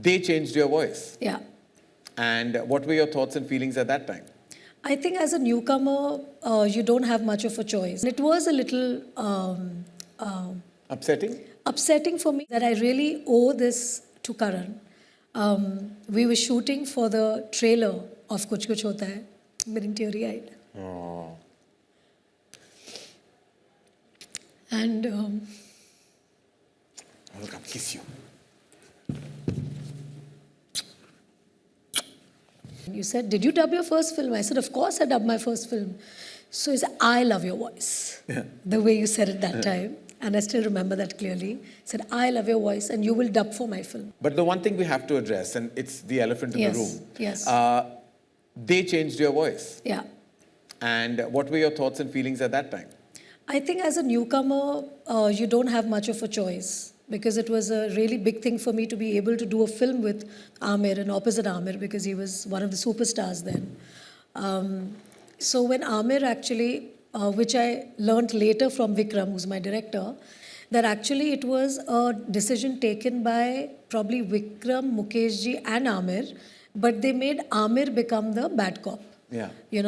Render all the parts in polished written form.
they changed your voice. Yeah. And what were your thoughts and feelings at that time? I think as a newcomer, you don't have much of a choice. It was a little Upsetting? upsetting for me that I really owe this to Karan. We were shooting for the trailer of Kuch Kuch Hota Hai. I'm getting teary-eyed. Oh. And I will come kiss you. you said, did you dub your first film? I said, of course I dubbed my first film. So he said, I love your voice. Yeah. The way you said it that time. And I still remember that clearly. He said, I love your voice and you will dub for my film. But the one thing we have to address, and it's the elephant in the room. Yes. They changed your voice. Yeah. And what were your thoughts and feelings at that time? I think as a newcomer, you don't have much of a choice because it was a really big thing for me to be able to do a film with Aamir and opposite Aamir because he was one of the superstars then. So when Aamir actually, which I learnt later from Vikram, who's my director, that actually it was a decision taken by probably Vikram, Mukesh ji and Aamir, but they made Aamir become the bad cop,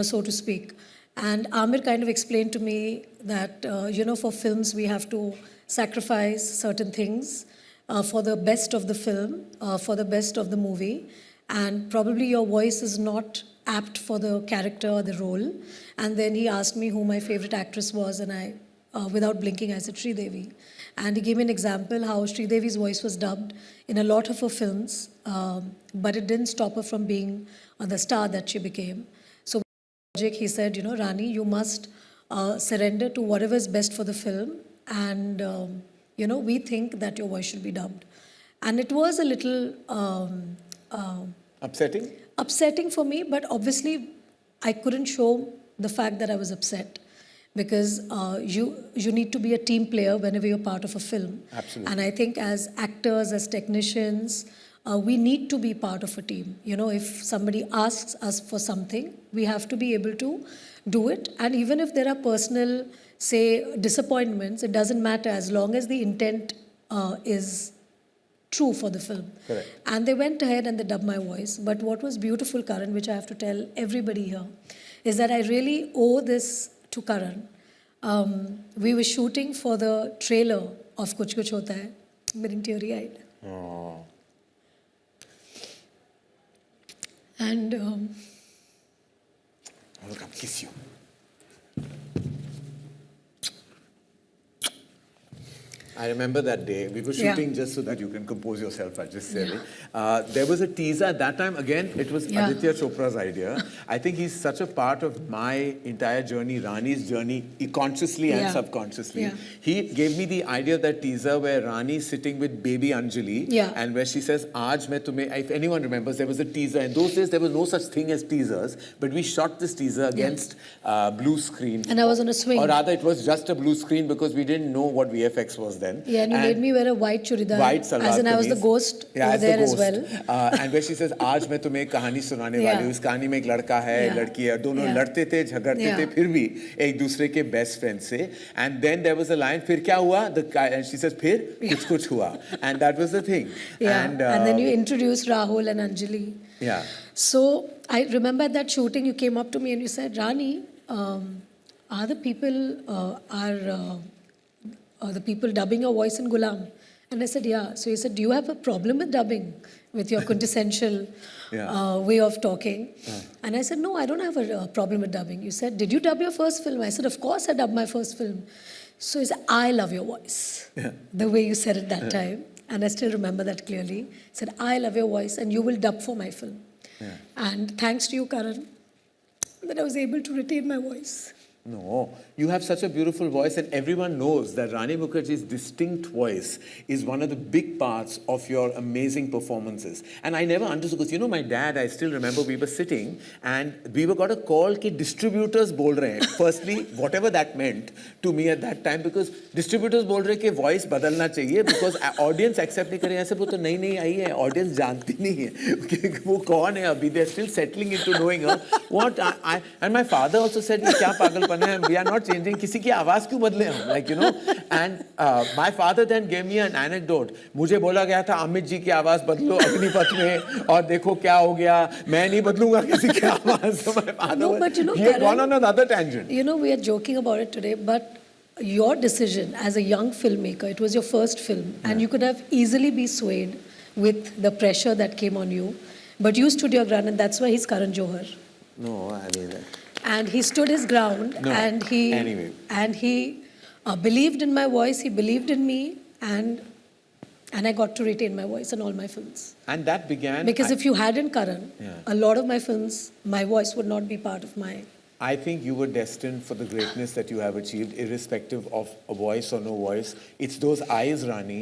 so to speak. And Aamir kind of explained to me that, for films we have to sacrifice certain things for the best of the film, for the best of the movie. And probably your voice is not apt for the character or the role. And then he asked me who my favorite actress was, and I, without blinking, I said Sridevi. And he gave me an example how Sridevi's voice was dubbed in a lot of her films, but it didn't stop her from being the star that she became. So he said, Rani, you must surrender to whatever is best for the film, and we think that your voice should be dubbed. And it was a little upsetting for me, but obviously I couldn't show the fact that I was upset because you need to be a team player whenever you're part of a film. Absolutely. And I think as actors, as technicians, we need to be part of a team. If somebody asks us for something, we have to be able to do it. And even if there are personal, say, disappointments, it doesn't matter as long as the intent is true for the film. Correct. And they went ahead and they dubbed my voice. But what was beautiful, Karan, which I have to tell everybody here, is that I really owe this to Karan. We were shooting for the trailer of Kuch Kuch Hota Hai. I'm getting teary-eyed. Oh. And I will come kiss you. I remember that day. We were shooting just so that you can compose yourself, I just said it. There was a teaser at that time. Again, it was Aditya Chopra's idea. I think he's such a part of my entire journey, Rani's journey, consciously and subconsciously. He gave me the idea of that teaser where Rani's sitting with baby Anjali and where she says, Aaj main tumhe, if anyone remembers, there was a teaser. In those days, there was no such thing as teasers, but we shot this teaser against blue screen. And I was on a swing. Or rather, it was just a blue screen because we didn't know what VFX was then. Yeah, and you made me wear a white churidar. White salwar as in I was the ghost over there as well. And where she says, आज मैं तुम्हें कहानी सुनाने वाली हूँ. इस कहानी में एक लड़का है, लड़की है. दोनों लड़ते थे, झगड़ते थे, फिर भी एक दूसरे के best friends से. And then there was a line, फिर क्या हुआ? And she says, फिर कुछ कुछ हुआ. And that was the thing. And then you introduced Rahul and Anjali. Yeah. So I remember at that shooting, you came up to me and you said, Rani, are the people the people dubbing your voice in Gulam? And I said, yeah. So he said, do you have a problem with dubbing, with your quintessential way of talking? And I said, no, I don't have a problem with dubbing. You said, did you dub your first film? I said, of course I dubbed my first film. So he said, I love your voice. The way you said it that time. And I still remember that clearly. He said, I love your voice and you will dub for my film. And thanks to you, Karan, that I was able to retain my voice. No, you have such a beautiful voice, and everyone knows that Rani Mukherjee's distinct voice is one of the big parts of your amazing performances. And I never understood, because my dad, I still remember we were sitting and we got a call that distributors bol rahe hain. Firstly, whatever that meant to me at that time, because distributors bol rahe कि voice badalna chahiye, because audience accept नहीं करे ऐसे वो तो नई आई है, audience जानती नहीं है कि वो कौन है अभी. They're still settling into knowing her. What and my father also said, क्या पागल अपन है, we are not changing. किसी की आवाज क्यों बदले हम? Like, you know, and my father then gave me an anecdote. मुझे बोला गया था अमित जी की आवाज बदलो अग्निपथ में और देखो क्या हो गया. मैं नहीं बदलूंगा किसी की आवाज. So my father, No, but you know, he had Karan, gone on another tangent. You know, we are joking about it today, but your decision as a young filmmaker, it was your first film, and you could have easily be swayed with the pressure that came on you. But you stood your ground, and that's why he's Karan Johar. No, I mean. And he stood his ground, No, and he believed in my voice. He believed in me, and I got to retain my voice in all my films. And that began. Because if you hadn't Karan, Yeah. a lot of my films, my voice would not be part of my. I think you were destined for the greatness that you have achieved, irrespective of a voice or no voice. It's those eyes, Rani,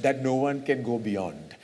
that no one can go beyond.